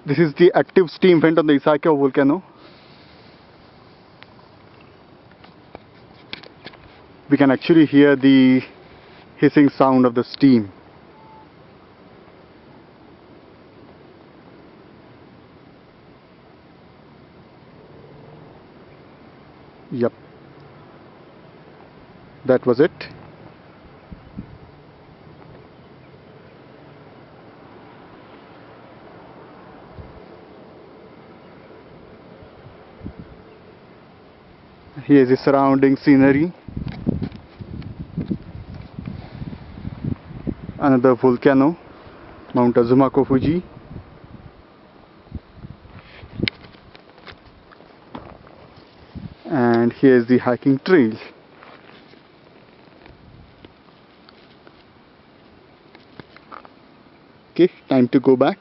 This is the active steam vent on the Issaikyo volcano. We can actually hear the hissing sound of the steam. Yep, that was it. Here is the surrounding scenery. Another volcano, Mt Azuma Kofuji. And here is the hiking trail. Okay, time to go back.